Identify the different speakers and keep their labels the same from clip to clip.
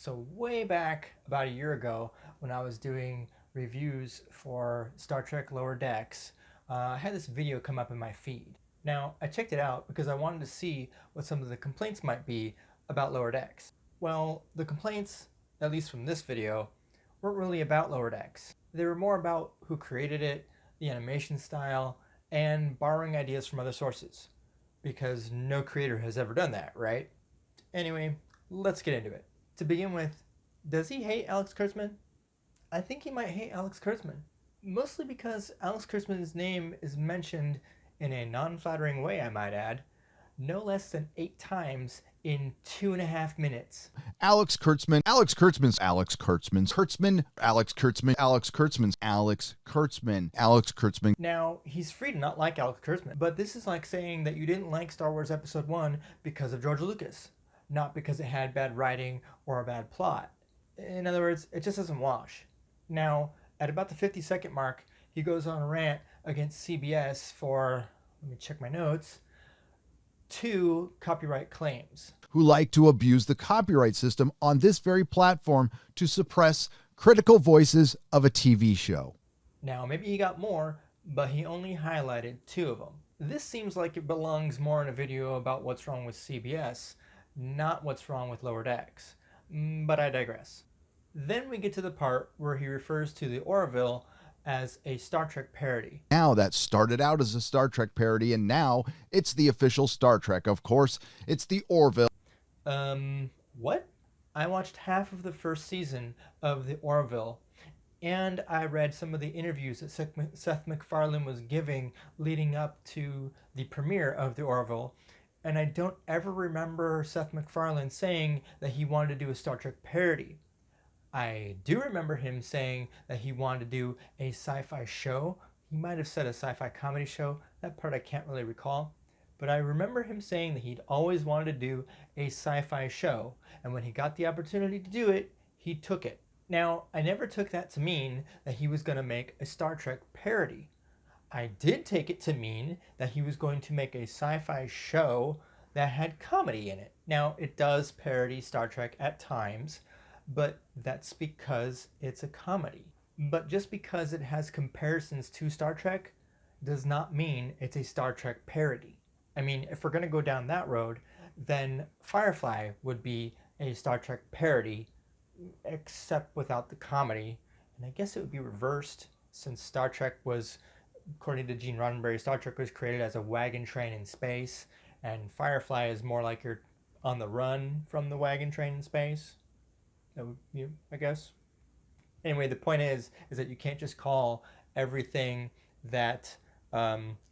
Speaker 1: So way back about a year ago when I was doing reviews for Star Trek Lower Decks, I had this video come up in my feed. Now, I checked it out because I wanted to see what some of the complaints might be about Lower Decks. Well, the complaints, at least from this video, weren't really about Lower Decks. They were more about who created it, the animation style, and borrowing ideas from other sources. Because no creator has ever done that, right? Anyway, let's get into it. To begin with, does he hate Alex Kurtzman? I think he might hate Alex Kurtzman. Mostly because Alex Kurtzman's name is mentioned in a non-flattering way, I might add, no less than 8 times in 2.5 minutes.
Speaker 2: Alex Kurtzman, Alex Kurtzman's, Alex Kurtzman's, Kurtzman, Alex Kurtzman, Alex Kurtzman's, Alex Kurtzman, Alex Kurtzman.
Speaker 1: Now, he's free to not like Alex Kurtzman, but this is like saying that you didn't like Star Wars Episode 1 because of George Lucas, not because it had bad writing or a bad plot. In other words, it just doesn't wash. Now, at about the 50-second mark, he goes on a rant against CBS for, let me check my notes, 2 copyright claims.
Speaker 2: Who like to abuse the copyright system on this very platform to suppress critical voices of a TV show.
Speaker 1: Now, maybe he got more, but he only highlighted 2 of them. This seems like it belongs more in a video about what's wrong with CBS, not what's wrong with Lower Decks. But I digress. Then we get to the part where he refers to the Orville as a Star Trek parody.
Speaker 2: Now that started out as a Star Trek parody, and now it's the official Star Trek. Of course, it's the Orville.
Speaker 1: What? I watched half of the first season of the Orville, and I read some of the interviews that Seth MacFarlane was giving leading up to the premiere of the Orville, and I don't ever remember Seth MacFarlane saying that he wanted to do a Star Trek parody. I do remember him saying that he wanted to do a sci-fi show. He might have said a sci-fi comedy show. That part I can't really recall. But I remember him saying that he'd always wanted to do a sci-fi show. And when he got the opportunity to do it, he took it. Now, I never took that to mean that he was going to make a Star Trek parody. I did take it to mean that he was going to make a sci-fi show that had comedy in it. Now, it does parody Star Trek at times, but that's because it's a comedy. But just because it has comparisons to Star Trek does not mean it's a Star Trek parody. I mean, if we're going to go down that road, then Firefly would be a Star Trek parody, except without the comedy. And I guess it would be reversed, since Star Trek was, according to Gene Roddenberry, Star Trek was created as a wagon train in space, and Firefly is more like you're on the run from the wagon train in space. I guess. Anyway, the point is that you can't just call everything that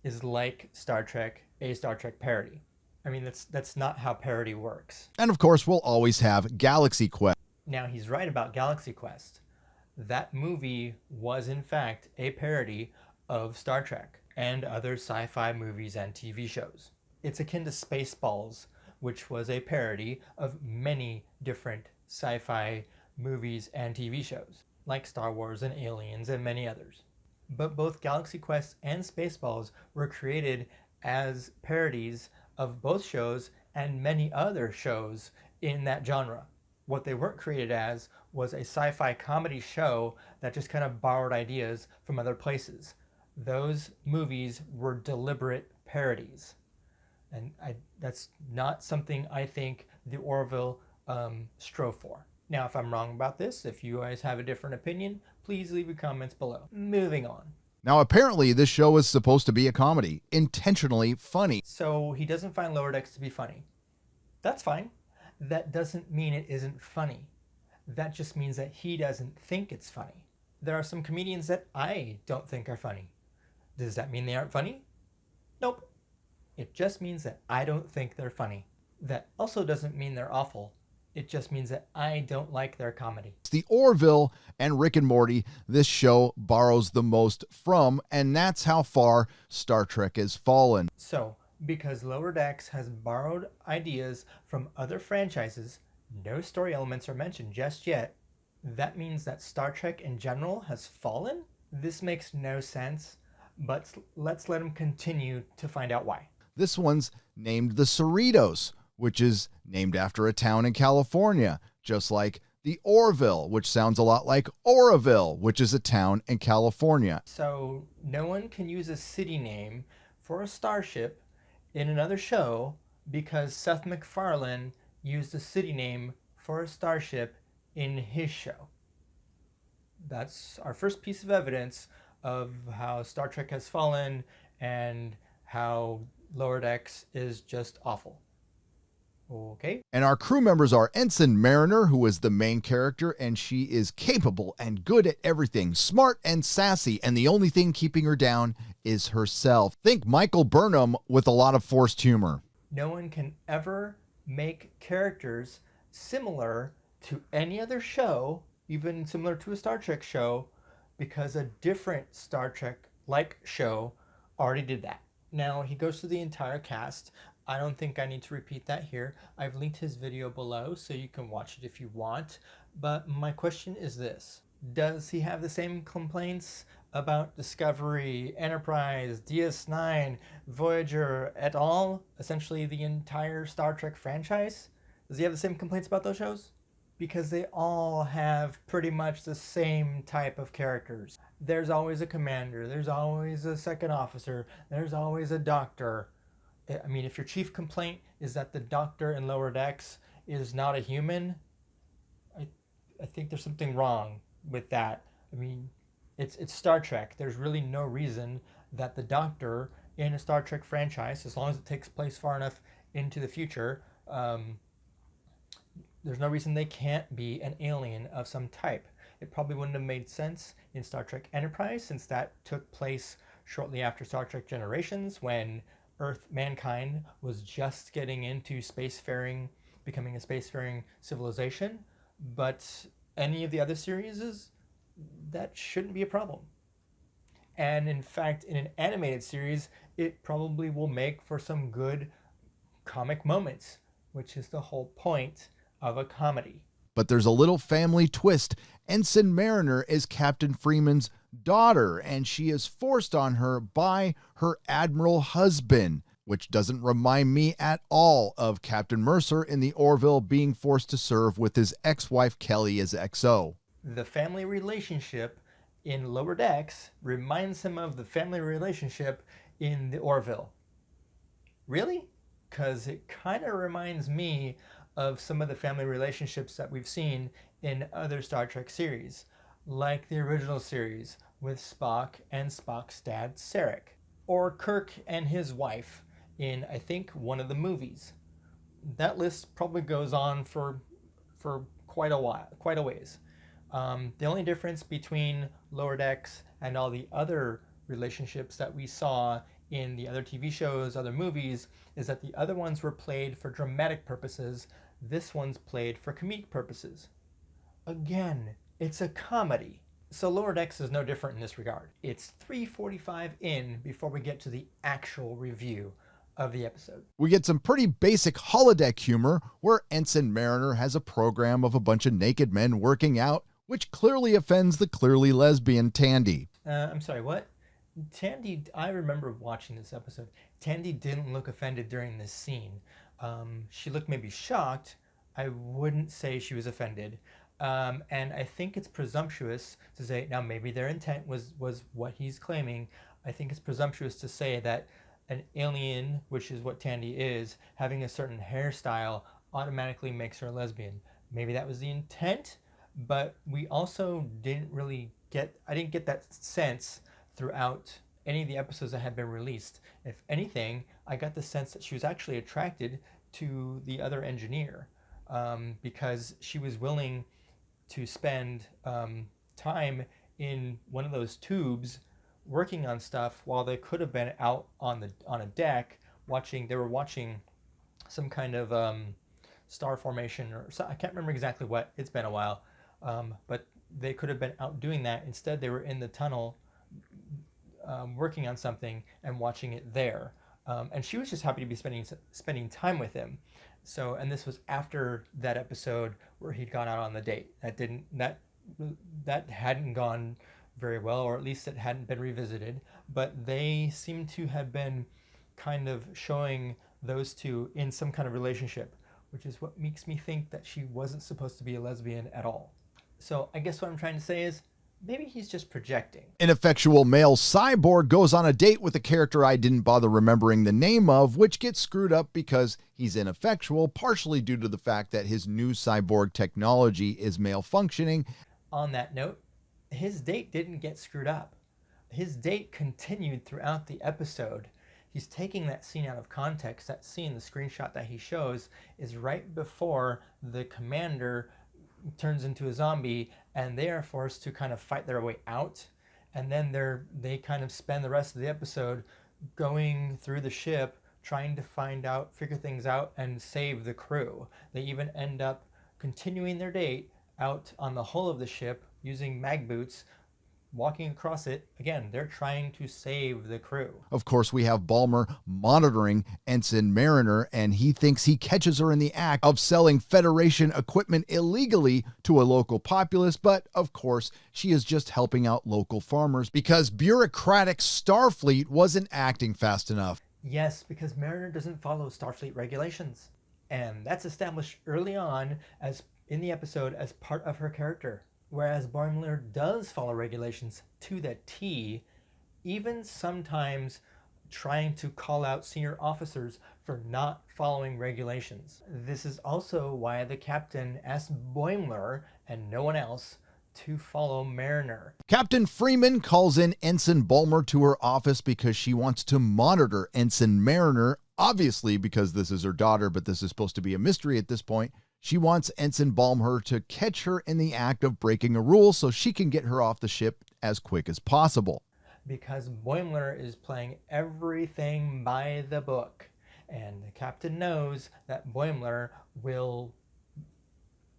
Speaker 1: is like Star Trek a Star Trek parody. I mean, that's not how parody works.
Speaker 2: And of course, we'll always have Galaxy Quest.
Speaker 1: Now, he's right about Galaxy Quest. That movie was, in fact, a parody of Star Trek and other sci-fi movies and TV shows. It's akin to Spaceballs, which was a parody of many different sci-fi movies and TV shows, like Star Wars and Aliens and many others. But both Galaxy Quest and Spaceballs were created as parodies of both shows and many other shows in that genre. What they weren't created as was a sci-fi comedy show that just kind of borrowed ideas from other places. Those movies were deliberate parodies. And that's not something I think the Orville strove for. Now, if I'm wrong about this, if you guys have a different opinion, please leave your comments below. Moving on.
Speaker 2: Now, apparently, this show is supposed to be a comedy, intentionally funny.
Speaker 1: So he doesn't find Lower Decks to be funny. That's fine. That doesn't mean it isn't funny. That just means that he doesn't think it's funny. There are some comedians that I don't think are funny. Does that mean they aren't funny? Nope. It just means that I don't think they're funny. That also doesn't mean they're awful. It just means that I don't like their comedy.
Speaker 2: It's the Orville and Rick and Morty this show borrows the most from, and that's how far Star Trek has fallen.
Speaker 1: So, because Lower Decks has borrowed ideas from other franchises, no story elements are mentioned just yet, that means that Star Trek in general has fallen? This makes no sense, but let's let him continue to find out why.
Speaker 2: This one's named the Cerritos, which is named after a town in California, just like The Orville, which sounds a lot like Oroville, which is a town in California.
Speaker 1: So no one can use a city name for a starship in another show because Seth MacFarlane used a city name for a starship in his show. That's our first piece of evidence of how Star Trek has fallen and how Lower Decks is just awful. Okay.
Speaker 2: And our crew members are Ensign Mariner, who is the main character, and she is capable and good at everything, smart and sassy, and the only thing keeping her down is herself. Think Michael Burnham with a lot of forced humor.
Speaker 1: No one can ever make characters similar to any other show, even similar to a Star Trek show, because a different Star Trek-like show already did that. Now, he goes through the entire cast. I don't think I need to repeat that here. I've linked his video below so you can watch it if you want. But my question is this. Does he have the same complaints about Discovery, Enterprise, DS9, Voyager, et al.? Essentially the entire Star Trek franchise? Does he have the same complaints about those shows? Because they all have pretty much the same type of characters. There's always a commander, there's always a second officer, there's always a doctor. I mean, if your chief complaint is that the doctor in Lower Decks is not a human, I think there's something wrong with that. I mean, it's Star Trek. There's really no reason that the doctor in a Star Trek franchise, as long as it takes place far enough into the future, there's no reason they can't be an alien of some type. It probably wouldn't have made sense in Star Trek Enterprise, since that took place shortly after Star Trek Generations, when mankind was just getting into spacefaring, becoming a spacefaring civilization. But any of the other series, that shouldn't be a problem. And in fact, in an animated series, it probably will make for some good comic moments, which is the whole point of a comedy.
Speaker 2: But there's a little family twist. Ensign Mariner is Captain Freeman's daughter, and she is forced on her by her admiral husband, which doesn't remind me at all of Captain Mercer in the Orville being forced to serve with his ex-wife Kelly as XO.
Speaker 1: The family relationship in Lower Decks reminds him of the family relationship in the Orville. Really? Because it kind of reminds me of some of the family relationships that we've seen in other Star Trek series, like the original series with Spock and Spock's dad, Sarek, or Kirk and his wife in, I think, one of the movies. That list probably goes on for quite a ways. The only difference between Lower Decks and all the other relationships that we saw in the other TV shows, other movies, is that the other ones were played for dramatic purposes. This one's played for comedic purposes. Again, it's a comedy. So Lower Decks is no different in this regard. It's 3:45 in before we get to the actual review of the episode.
Speaker 2: We get some pretty basic holodeck humor where Ensign Mariner has a program of a bunch of naked men working out, which clearly offends the clearly lesbian Tandy.
Speaker 1: I'm sorry, what? Tandy, I remember watching this episode. Tandy didn't look offended during this scene. She looked maybe shocked. I wouldn't say she was offended. And I think it's presumptuous to say, now maybe their intent was what he's claiming. I think it's presumptuous to say that an alien, which is what Tandy is, having a certain hairstyle automatically makes her a lesbian. Maybe that was the intent, but we also didn't really I didn't get that sense throughout any of the episodes that had been released. If anything, I got the sense that she was actually attracted to the other engineer, because she was willing to spend time in one of those tubes working on stuff while they could have been out on a deck watching. They were watching some kind of star formation, or I can't remember exactly what. It's been a while, but they could have been out doing that. Instead, they were in the tunnel working on something and watching it there. And she was just happy to be spending time with him. So, and this was after that episode where he'd gone out on the date. That hadn't gone very well, or at least it hadn't been revisited. But they seem to have been kind of showing those two in some kind of relationship, which is what makes me think that she wasn't supposed to be a lesbian at all. So I guess what I'm trying to say is, maybe he's just projecting.
Speaker 2: An effectual male cyborg goes on a date with a character I didn't bother remembering the name of, which gets screwed up because he's ineffectual, partially due to the fact that his new cyborg technology is malfunctioning.
Speaker 1: On that note, his date didn't get screwed up. His date continued throughout the episode. He's taking that scene out of context. That scene, the screenshot that he shows, is right before the commander turns into a zombie and they are forced to kind of fight their way out, and then they kind of spend the rest of the episode going through the ship trying to figure things out and save the crew. They even end up continuing their date out on the hull of the ship using mag boots, walking across it. Again, they're trying to save the crew.
Speaker 2: Of course, we have Balmer monitoring Ensign Mariner, and he thinks he catches her in the act of selling Federation equipment illegally to a local populace, but of course, she is just helping out local farmers because bureaucratic Starfleet wasn't acting fast enough.
Speaker 1: Yes, because Mariner doesn't follow Starfleet regulations. And that's established early on as in the episode as part of her character. Whereas Boimler does follow regulations to the T, even sometimes trying to call out senior officers for not following regulations. This is also why the captain asked Boimler and no one else to follow Mariner.
Speaker 2: Captain Freeman calls in Ensign Balmer to her office because she wants to monitor Ensign Mariner, obviously because this is her daughter, but this is supposed to be a mystery at this point. She wants Ensign Balmer to catch her in the act of breaking a rule so she can get her off the ship as quick as possible.
Speaker 1: Because Boimler is playing everything by the book, and the captain knows that Boimler will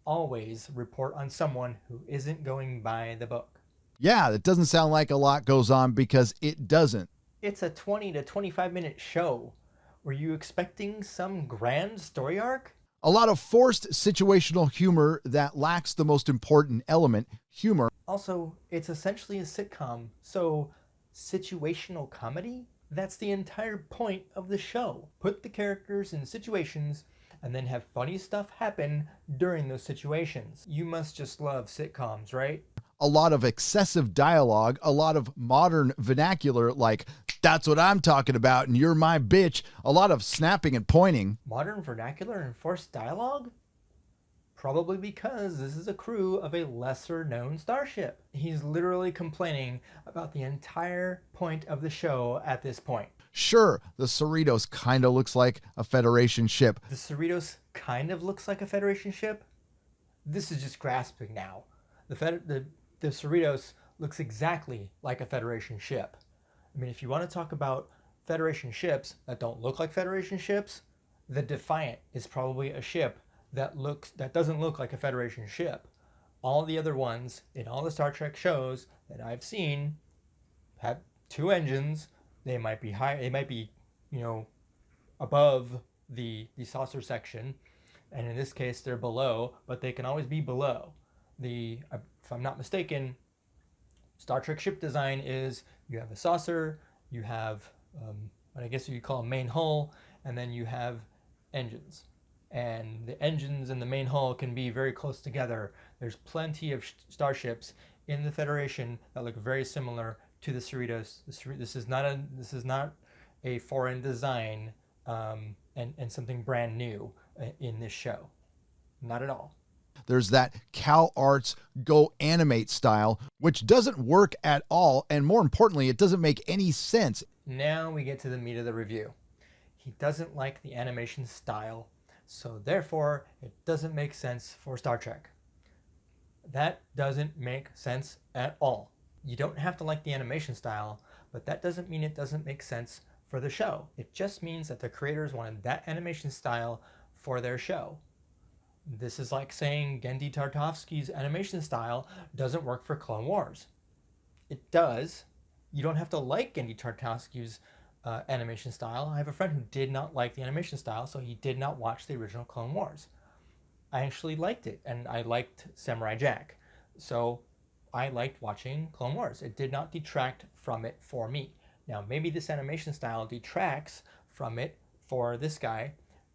Speaker 1: always report on someone who isn't going by the book.
Speaker 2: Yeah, that doesn't sound like a lot goes on because it doesn't.
Speaker 1: It's a 20 to 25 minute show. Were you expecting some grand story arc?
Speaker 2: A lot of forced situational humor that lacks the most important element, humor.
Speaker 1: Also, it's essentially a sitcom, so situational comedy? That's the entire point of the show. Put the characters in situations and then have funny stuff happen during those situations. You must just love sitcoms, right?
Speaker 2: A lot of excessive dialogue, a lot of modern vernacular like, that's what I'm talking about and you're my bitch. A lot of snapping and pointing.
Speaker 1: Modern vernacular and forced dialogue? Probably because this is a crew of a lesser known starship. He's literally complaining about the entire point of the show at this point.
Speaker 2: Sure, the Cerritos kind of looks like a Federation ship.
Speaker 1: The Cerritos kind of looks like a Federation ship? This is just grasping now. The Cerritos looks exactly like a Federation ship. I mean, if you want to talk about Federation ships that don't look like Federation ships, the Defiant is probably a ship that doesn't look like a Federation ship. All the other ones in all the Star Trek shows that I've seen have two engines. They might be high. They might be, above the saucer section, and in this case they're below. But they can always be below. If I'm not mistaken, Star Trek ship design is you have a saucer, you have what I guess you could call a main hull, and then you have engines. And the engines and the main hull can be very close together. There's plenty of starships in the Federation that look very similar to the Cerritos. This is not a foreign design and something brand new in this show. Not at all.
Speaker 2: There's that Cal Arts Go Animate style, which doesn't work at all, and more importantly, it doesn't make any sense.
Speaker 1: Now we get to the meat of the review. He doesn't like the animation style, so therefore it doesn't make sense for Star Trek. That doesn't make sense at all. You don't have to like the animation style, but that doesn't mean it doesn't make sense for the show. It just means that the creators wanted that animation style for their show. This is like saying Genndy Tartakovsky's animation style doesn't work for Clone Wars. It does. You don't have to like Genndy Tartakovsky's animation style. I have a friend who did not like the animation style, so he did not watch the original Clone Wars. I actually liked it, and I liked Samurai Jack. So I liked watching Clone Wars. It did not detract from it for me. Now, maybe this animation style detracts from it for this guy,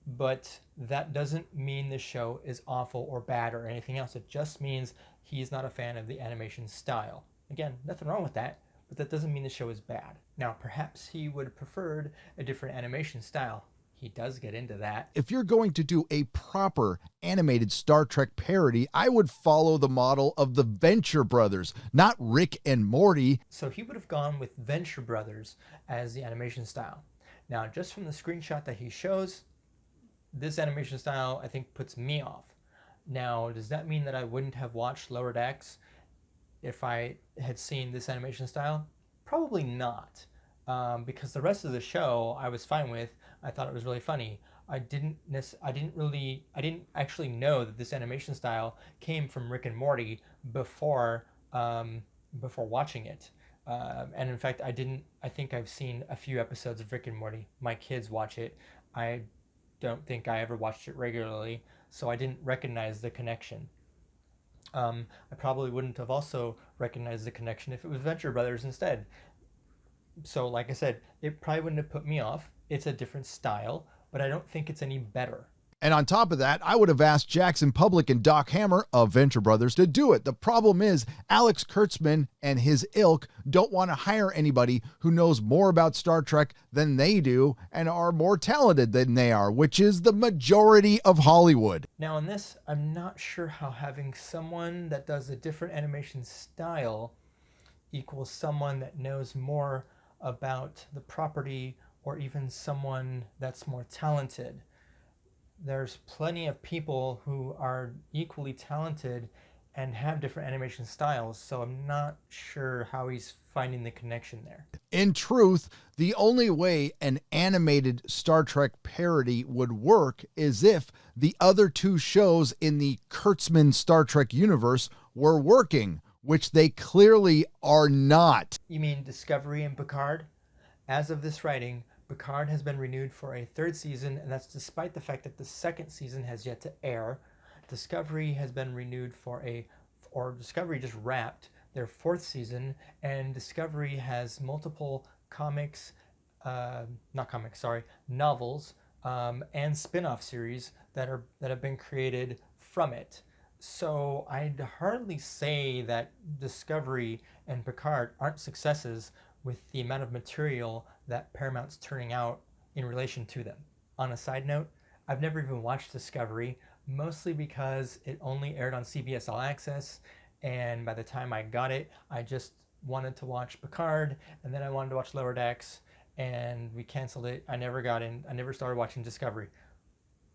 Speaker 1: but that doesn't mean the show is awful or bad or anything else. It just means he's not a fan of the animation style. Again, nothing wrong with that, but that doesn't mean the show is bad. Now, perhaps he would have preferred a different animation style. He does get into that.
Speaker 2: If you're going to do a proper animated Star Trek parody, I would follow the model of the Venture Brothers, not Rick and Morty.
Speaker 1: So he would have gone with Venture Brothers as the animation style. Now, just from the screenshot that he shows, this animation style, I think, puts me off. Now, does that mean that I wouldn't have watched Lower Decks if I had seen this animation style? Probably not, because the rest of the show I was fine with. I thought it was really funny. I didn't actually know that this animation style came from Rick and Morty before watching it. And in fact, I think I've seen a few episodes of Rick and Morty. My kids watch it. I don't think I ever watched it regularly, so I didn't recognize the connection. I probably wouldn't have also recognized the connection if it was Venture Brothers instead. So, like I said, it probably wouldn't have put me off. It's a different style, but I don't think it's any better.
Speaker 2: And on top of that, I would have asked Jackson Public and Doc Hammer of Venture Brothers to do it. The problem is Alex Kurtzman and his ilk don't want to hire anybody who knows more about Star Trek than they do and are more talented than they are, which is the majority of Hollywood.
Speaker 1: Now in this, I'm not sure how having someone that does a different animation style equals someone that knows more about the property or even someone that's more talented. There's plenty of people who are equally talented and have different animation styles, so I'm not sure how he's finding the connection there.
Speaker 2: In truth, the only way an animated Star Trek parody would work is if the other two shows in the Kurtzman Star Trek universe were working, which they clearly are not.
Speaker 1: You mean Discovery and Picard? As of this writing, Picard has been renewed for a third season, and that's despite the fact that the second season has yet to air. Discovery has been renewed Discovery just wrapped their fourth season, and Discovery has multiple novels, and spin-off series that have been created from it. So I'd hardly say that Discovery and Picard aren't successes with the amount of material that Paramount's turning out in relation to them. On a side note, I've never even watched Discovery, mostly because it only aired on CBS All Access, and by the time I got it, I just wanted to watch Picard, and then I wanted to watch Lower Decks, and we canceled it. I never started watching Discovery.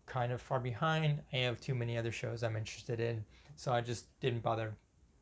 Speaker 1: Kind of far behind. I have too many other shows I'm interested in, so I just didn't bother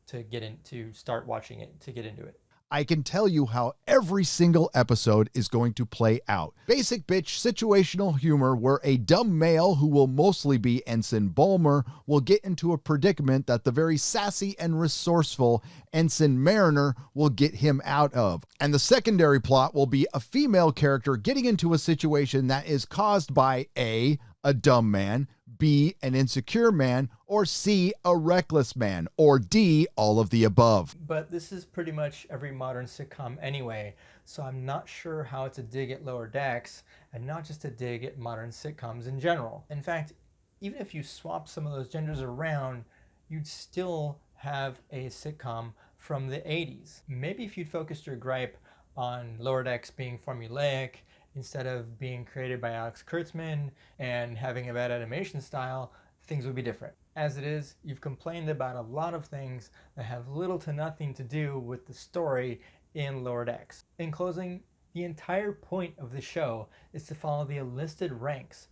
Speaker 1: to start watching it, to get into it.
Speaker 2: I can tell you how every single episode is going to play out. Basic bitch situational humor where a dumb male who will mostly be Ensign Bulmer will get into a predicament that the very sassy and resourceful Ensign Mariner will get him out of. And the secondary plot will be a female character getting into a situation that is caused by A, a dumb man, B, an insecure man, or C, a reckless man, or D, all of the above.
Speaker 1: But this is pretty much every modern sitcom anyway, so I'm not sure how it's a dig at Lower Decks and not just a dig at modern sitcoms in general. In fact, even if you swap some of those genders around, you'd still have a sitcom from the 80s. Maybe if you'd focused your gripe on Lower Decks being formulaic instead of being created by Alex Kurtzman and having a bad animation style, things would be different. As it is, you've complained about a lot of things that have little to nothing to do with the story in Lower Decks. In closing, the entire point of the show is to follow the enlisted ranks,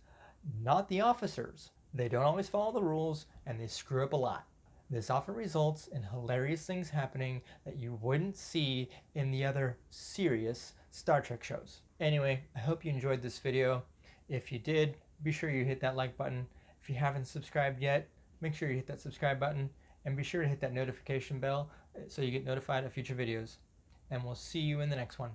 Speaker 1: not the officers. They don't always follow the rules, and they screw up a lot. This often results in hilarious things happening that you wouldn't see in the other serious Star Trek shows. Anyway, I hope you enjoyed this video. If you did, be sure you hit that like button. If you haven't subscribed yet, make sure you hit that subscribe button, and be sure to hit that notification bell so you get notified of future videos. And we'll see you in the next one.